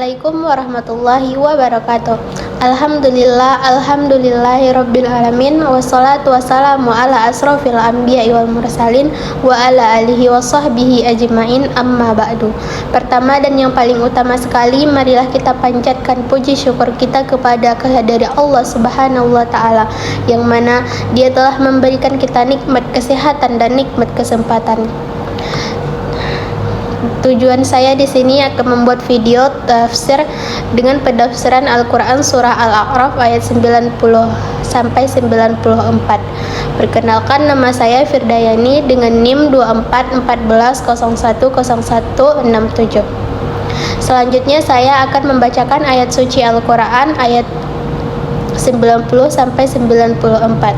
Assalamualaikum warahmatullahi wabarakatuh. Alhamdulillahirabbil alamin, wassalatu wassalamu ala asrofil anbiya'i wal mursalin wa ala alihi wa sahbihi ajmain, amma ba'du. Pertama dan yang paling utama sekali, marilah kita panjatkan puji syukur kita kepada kehadirat Allah Subhanahu wa taala, yang mana Dia telah memberikan kita nikmat kesehatan dan nikmat kesempatan. Tujuan saya di sini akan membuat video tafsir dengan penafsiran Al-Quran surah Al-A'raf ayat 90 sampai 94. Perkenalkan, nama saya Firdayani dengan NIM 2414010167. Selanjutnya saya akan membacakan ayat suci Al-Quran ayat 90 sampai 94.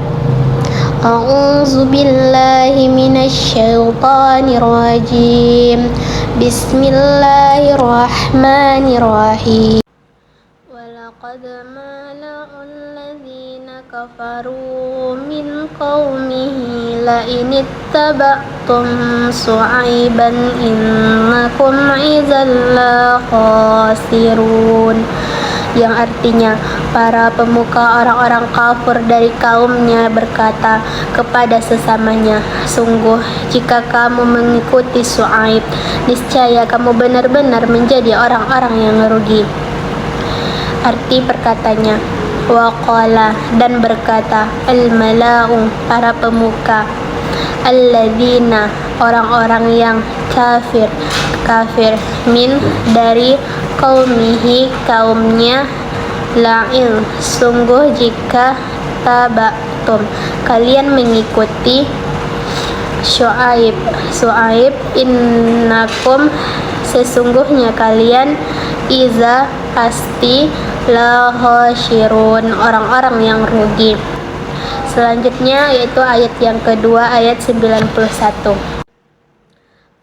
A'udzu billahi minasyaitonir rajim. Bismillahirrahmanirrahim. Walaqad mala'ul ladzina kafaru min qaumihi la in ittaba'tum su'aiban innakum idzal la khasirun. Yang artinya, para pemuka orang-orang kafir dari kaumnya berkata kepada sesamanya, sungguh jika kamu mengikuti Su'aib, niscaya kamu benar-benar menjadi orang-orang yang rugi. Arti perkatanya, waqala, dan berkata, al-mala'u, para pemuka, alladzina, orang-orang yang kafir, min, dari qaumihi, kaumnya, la'il, sungguh jika taba'tum, kalian mengikuti Su'aib, innakum, sesungguhnya kalian, iza, pasti, la khasirun, orang-orang yang rugi. Selanjutnya yaitu ayat yang kedua, ayat 91.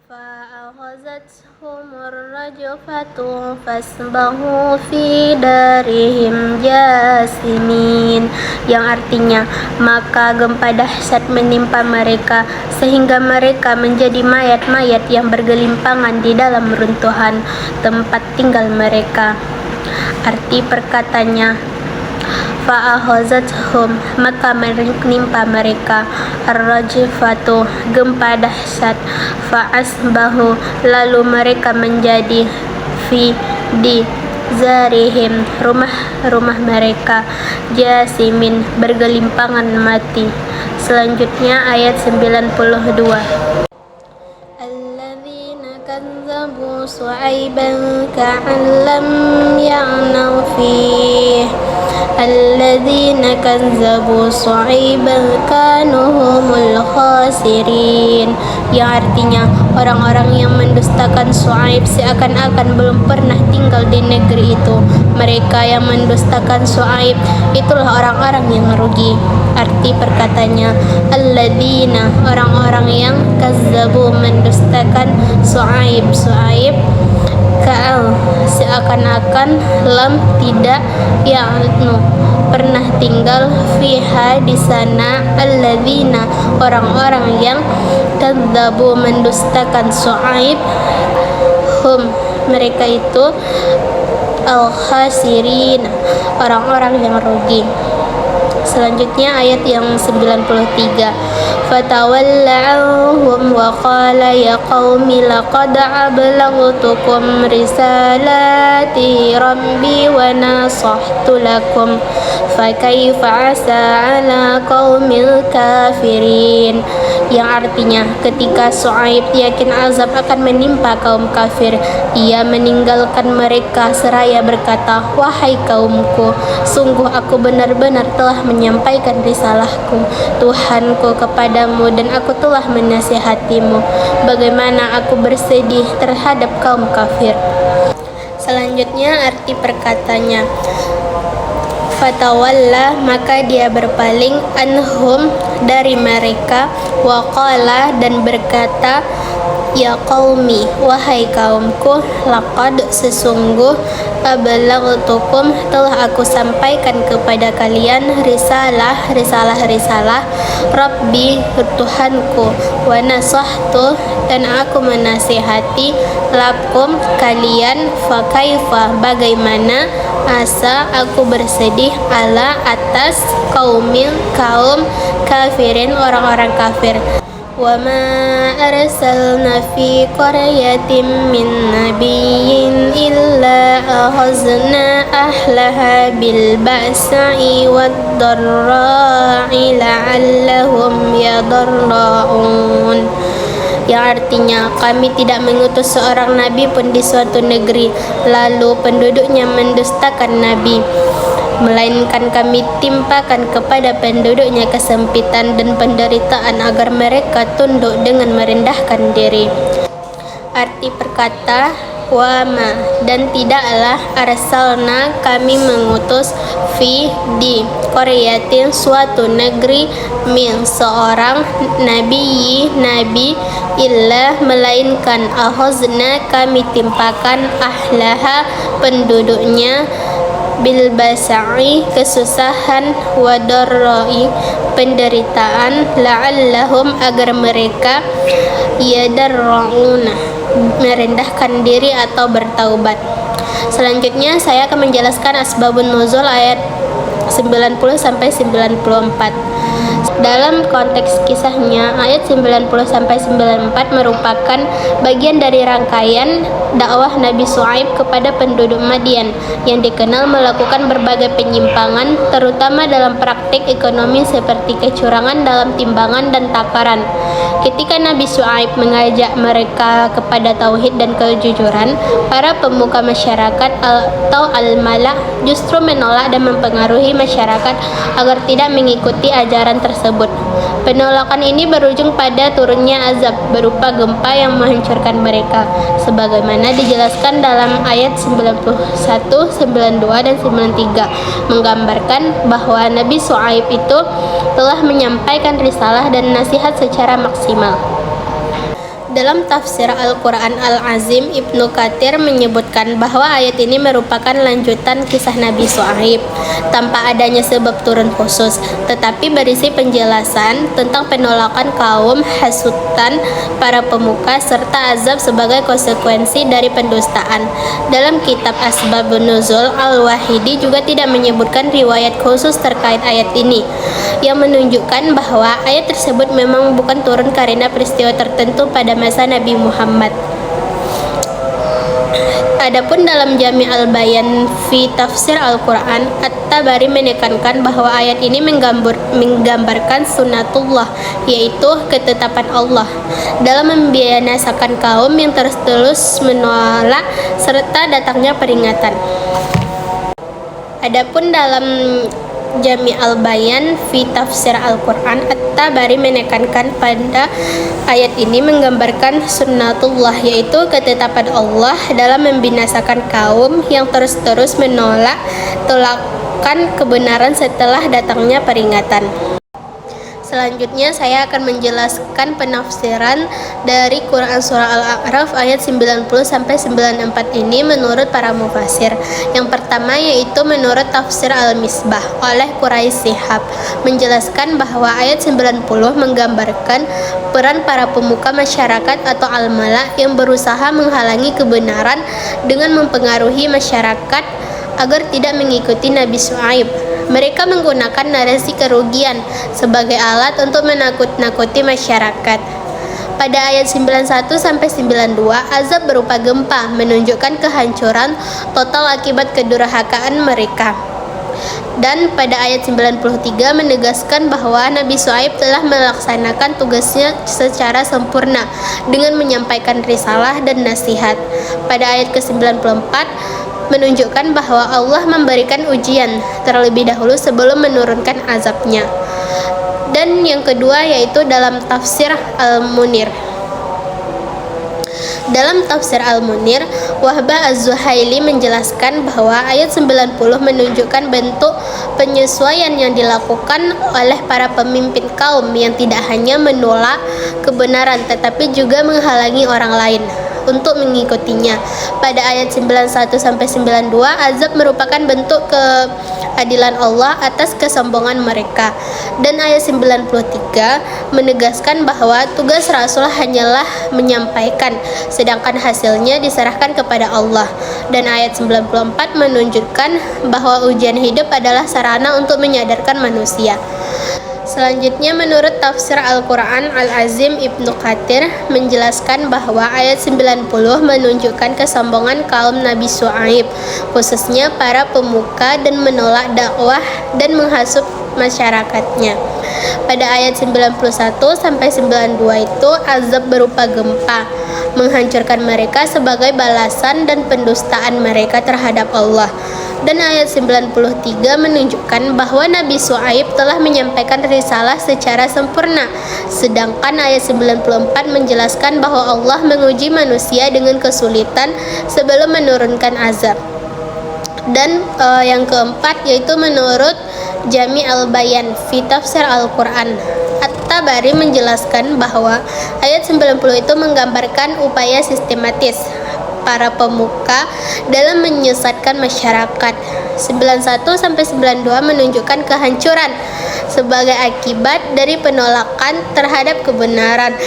Fa'akhazathumur rajfatu fasbahu fi darihim jasimin. Yang artinya, maka gempa dahsyat menimpa mereka sehingga mereka menjadi mayat-mayat yang bergelimpangan di dalam runtuhan tempat tinggal mereka. Arti perkatanya, fa'akhazathum, maka menimpa mereka, ar-rajfatu, gempa dahsyat, fa'asbahu, lalu mereka menjadi di zarihim, rumah mereka, jasimin, bergelimpangan mati. Selanjutnya ayat 92. Kazzabu Su'aiban ka'an lam ya'naw fih. Alladzina kazzabu Su'aiban kanu humul khasirin. Yang artinya, orang-orang yang mendustakan Su'aib seakan-akan belum pernah tinggal di negeri itu. Mereka yang mendustakan Su'aib, itulah orang-orang yang rugi. Arti perkatanya, alladzina, orang-orang yang kazzabu, mendustakan Su'aib, ka'al, seakan-akan, lam, tidak, ya'nu, pernah tinggal, fiha, di sana, alladzina, orang-orang yang kazzabu, mendustakan Su'aib, hum, mereka itu, al-khasirin, orang-orang yang rugi. Selanjutnya ayat yang 93. Fatawalla anhum wa qala ya qaumi laqad ablaghtukum risalati rabbi wa nasahtu lakum fakaifa asa ala qaumil kafirin. Yang artinya, ketika Su'aib yakin azab akan menimpa kaum kafir, ia meninggalkan mereka seraya berkata, wahai kaumku, sungguh aku benar-benar telah menyampaikan risalahku Tuhanku kepadamu, dan aku telah menasihatimu. Bagaimana aku bersedih terhadap kaum kafir. Selanjutnya arti perkatanya, fatawalla, maka dia berpaling, anhum, dari mereka, waqala, dan berkata, Ya qaumi, wahai kaumku, laqad sesungguh ablaghtukum telah aku sampaikan kepada kalian risalah Rabbi Tuhanku, wa nasahtu dan aku menasihati lakum kalian, fa kaifa bagaimana asa aku bersedih ala atas kaum kafirin orang-orang kafir. Wa ma arsalna fi qaryatin min nabiyyin illa akhazna ahlaha bil ba'sa'i wad dharra'i la'allahum yadarra'un, yang artinya kami tidak mengutus seorang nabi pun di suatu negeri lalu penduduknya mendustakan nabi, melainkan kami timpakan kepada penduduknya kesempitan dan penderitaan agar mereka tunduk dengan merendahkan diri. Arti perkata wama, dan tidaklah arsalna kami mengutus fi di qaryatin suatu negeri min seorang nabi illa melainkan ahozna kami timpakan ahlaha penduduknya bil basa'i kesusahan, wadarra'i penderitaan, la'allahum agar mereka yadarra'una merendahkan diri atau bertaubat. Selanjutnya saya akan menjelaskan asbabun nuzul ayat 90 sampai 94. Dalam konteks kisahnya, ayat 90 sampai 94 merupakan bagian dari rangkaian dakwah Nabi Syuaib kepada penduduk Madian yang dikenal melakukan berbagai penyimpangan, terutama dalam praktik ekonomi seperti kecurangan dalam timbangan dan takaran. Ketika Nabi Syuaib mengajak mereka kepada tauhid dan kejujuran, para pemuka masyarakat atau al-mala justru menolak dan mempengaruhi masyarakat agar tidak mengikuti ajaran tersebut. Penolakan ini berujung pada turunnya azab berupa gempa yang menghancurkan mereka, sebagaimana dijelaskan dalam ayat 91, 92, dan 93, menggambarkan bahwa Nabi Syuaib itu telah menyampaikan risalah dan nasihat secara maksimal. Dalam tafsir Al-Quran Al-Azim, Ibnu Katsir menyebutkan bahwa ayat ini merupakan lanjutan kisah Nabi Syuaib tanpa adanya sebab turun khusus, tetapi berisi penjelasan tentang penolakan kaum hasutan para pemuka serta azab sebagai konsekuensi dari pendustaan. Dalam kitab Asbabun Nuzul, Al-Wahidi juga tidak menyebutkan riwayat khusus terkait ayat ini, yang menunjukkan bahwa ayat tersebut memang bukan turun karena peristiwa tertentu pada masa Nabi Muhammad. Adapun dalam Jami' al-Bayan fi Tafsir Al-Quran, At-Tabari menekankan bahwa ayat ini menggambarkan sunnatullah, yaitu ketetapan Allah dalam membinasakan kaum yang terus menolak serta datangnya peringatan. Adapun dalam Jami' al-Bayan fi Tafsir Al-Quran, At-Tabari menekankan pada ayat ini menggambarkan sunnatullah, yaitu ketetapan Allah dalam membinasakan kaum yang terus-terus menolak tolakan kebenaran setelah datangnya peringatan. Selanjutnya saya akan menjelaskan penafsiran dari Quran Surah Al-A'raf ayat 90 sampai 94 ini menurut para mufassir. Yang pertama yaitu menurut tafsir Al-Misbah oleh Quraisy Shihab menjelaskan bahwa ayat 90 menggambarkan peran para pemuka masyarakat atau al-mala yang berusaha menghalangi kebenaran dengan mempengaruhi masyarakat agar tidak mengikuti Nabi Syuaib. Mereka menggunakan narasi kerugian sebagai alat untuk menakut-nakuti masyarakat. Pada ayat 91 sampai 92, azab berupa gempa menunjukkan kehancuran total akibat kedurhakaan mereka. Dan pada ayat 93 menegaskan bahwa Nabi Syuaib telah melaksanakan tugasnya secara sempurna dengan menyampaikan risalah dan nasihat. Pada ayat ke-94 menunjukkan bahwa Allah memberikan ujian terlebih dahulu sebelum menurunkan azabnya. Dan yang kedua yaitu dalam tafsir Al-Munir. Dalam tafsir Al-Munir, Wahbah Az-Zuhaili menjelaskan bahwa ayat 90 menunjukkan bentuk penyesuaian yang dilakukan oleh para pemimpin kaum yang tidak hanya menolak kebenaran tetapi juga menghalangi orang lain untuk mengikutinya. Pada ayat 91-92, azab merupakan bentuk keadilan Allah atas kesombongan mereka. Dan ayat 93 menegaskan bahwa tugas Rasul hanyalah menyampaikan, sedangkan hasilnya diserahkan kepada Allah. Dan ayat 94 menunjukkan bahwa ujian hidup adalah sarana untuk menyadarkan manusia. Selanjutnya, menurut tafsir Al-Quran Al-Azim, Ibnu Katsir menjelaskan bahwa ayat 90 menunjukkan kesombongan kaum Nabi Syuaib, khususnya para pemuka, dan menolak dakwah dan menghasut masyarakatnya. Pada ayat 91-92 itu azab berupa gempa menghancurkan mereka sebagai balasan dan pendustaan mereka terhadap Allah. Dan ayat 93 menunjukkan bahwa Nabi Syuaib telah menyampaikan risalah secara sempurna. Sedangkan ayat 94 menjelaskan bahwa Allah menguji manusia dengan kesulitan sebelum menurunkan azab. Dan yang keempat yaitu menurut Jami Al-Bayan fi Tafsir Al-Quran, At-Tabari menjelaskan bahwa ayat 90 itu menggambarkan upaya sistematis para pemuka dalam menyesatkan masyarakat. 91-92 menunjukkan kehancuran sebagai akibat dari penolakan terhadap kebenaran.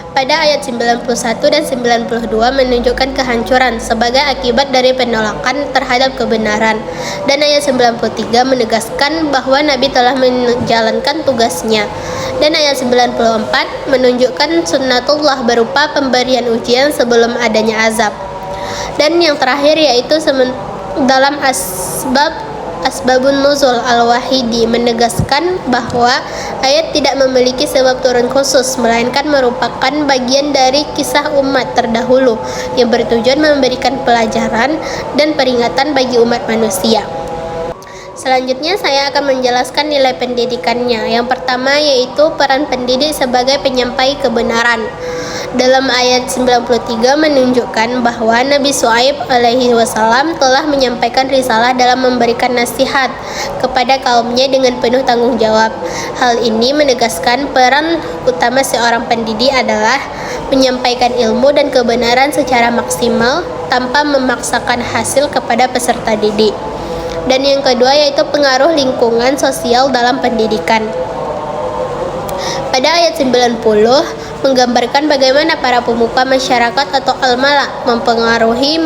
Pada ayat 91 dan 92 menunjukkan kehancuran sebagai akibat dari penolakan terhadap kebenaran. Dan ayat 93 menegaskan bahwa Nabi telah menjalankan tugasnya. Dan ayat 94 menunjukkan sunnatullah berupa pemberian ujian sebelum adanya azab. Dan yang terakhir yaitu dalam Asbabun Nuzul Al-Wahidi menegaskan bahwa ayat tidak memiliki sebab turun khusus, melainkan merupakan bagian dari kisah umat terdahulu yang bertujuan memberikan pelajaran dan peringatan bagi umat manusia. Selanjutnya saya akan menjelaskan nilai pendidikannya. Yang pertama yaitu peran pendidik sebagai penyampai kebenaran. Dalam ayat 93 menunjukkan bahwa Nabi Syuaib alaihi wasallam telah menyampaikan risalah dalam memberikan nasihat kepada kaumnya dengan penuh tanggung jawab. Hal ini menegaskan peran utama seorang pendidik adalah menyampaikan ilmu dan kebenaran secara maksimal tanpa memaksakan hasil kepada peserta didik. Dan yang kedua yaitu pengaruh lingkungan sosial dalam pendidikan. Pada ayat 90 menggambarkan bagaimana para pemuka masyarakat atau al-mala mempengaruhi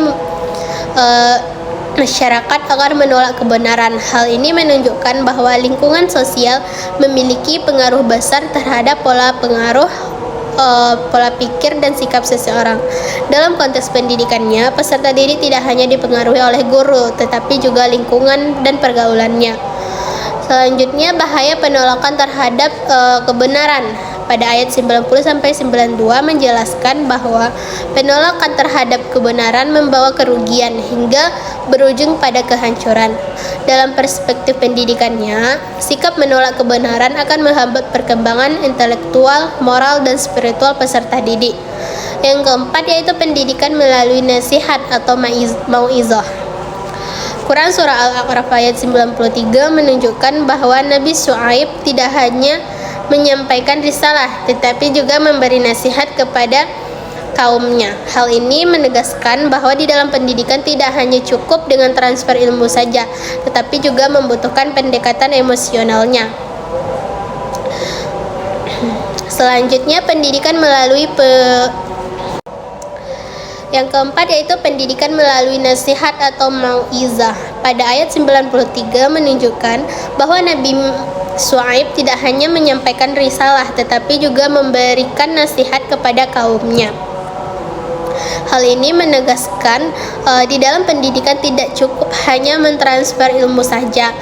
masyarakat agar menolak kebenaran. Hal ini menunjukkan bahwa lingkungan sosial memiliki pengaruh besar terhadap pola pikir dan sikap seseorang. Dalam konteks pendidikannya, peserta didik tidak hanya dipengaruhi oleh guru, tetapi juga lingkungan dan pergaulannya. Selanjutnya, bahaya penolakan terhadap kebenaran. Pada ayat 90-92 menjelaskan bahwa penolakan terhadap kebenaran membawa kerugian hingga berujung pada kehancuran. Dalam perspektif pendidikannya, sikap menolak kebenaran akan menghambat perkembangan intelektual, moral, dan spiritual peserta didik. Yang keempat yaitu pendidikan melalui nasihat atau mau'izah. Quran Surah Al-A'raf ayat 93 menunjukkan bahwa Nabi Syuaib tidak hanya menyampaikan risalah, tetapi juga memberi nasihat kepada kaumnya. Hal ini menegaskan bahwa di dalam pendidikan tidak hanya cukup dengan transfer ilmu saja, tetapi juga membutuhkan pendekatan emosionalnya. Selanjutnya, pendidikan melalui yang keempat yaitu pendidikan melalui nasihat atau mau'izah. Pada ayat 93 menunjukkan bahwa Nabi Syuaib tidak hanya menyampaikan risalah tetapi juga memberikan nasihat kepada kaumnya. Hal ini menegaskan di dalam pendidikan tidak cukup hanya mentransfer ilmu saja,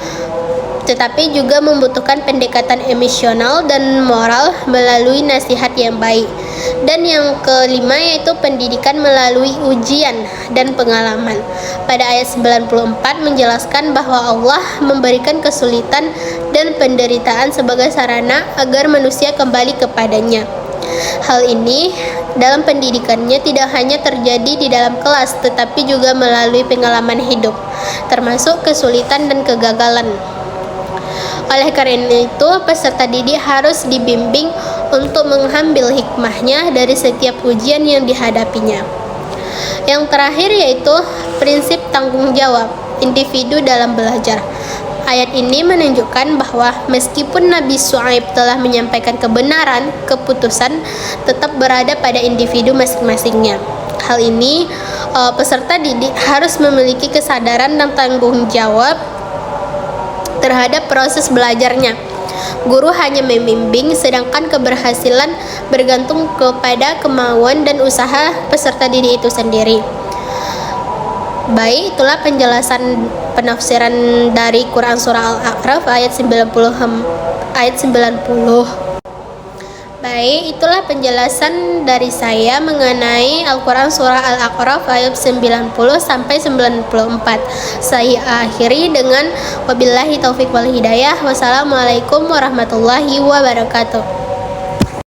tetapi juga membutuhkan pendekatan emosional dan moral melalui nasihat yang baik. Dan yang kelima yaitu pendidikan melalui ujian dan pengalaman. Pada ayat 94 menjelaskan bahwa Allah memberikan kesulitan dan penderitaan sebagai sarana agar manusia kembali kepadanya. Hal ini dalam pendidikannya tidak hanya terjadi di dalam kelas, tetapi juga melalui pengalaman hidup, termasuk kesulitan dan kegagalan. Oleh karena itu, peserta didik harus dibimbing untuk mengambil hikmahnya dari setiap ujian yang dihadapinya. Yang terakhir yaitu prinsip tanggung jawab individu dalam belajar. Ayat ini menunjukkan bahwa meskipun Nabi Syuaib telah menyampaikan kebenaran, keputusan tetap berada pada individu masing-masingnya. Hal ini peserta didik harus memiliki kesadaran dan tanggung jawab terhadap proses belajarnya. Guru hanya membimbing, sedangkan keberhasilan bergantung kepada kemauan dan usaha peserta didik itu sendiri. Baik, itulah penjelasan penafsiran dari Quran Surah Al-A'raf ayat 90. Baik, itulah penjelasan dari saya mengenai Al-Quran Surah Al-A'raf ayat 90 sampai 94. Saya akhiri dengan wabillahi taufik wal hidayah. Wassalamualaikum warahmatullahi wabarakatuh.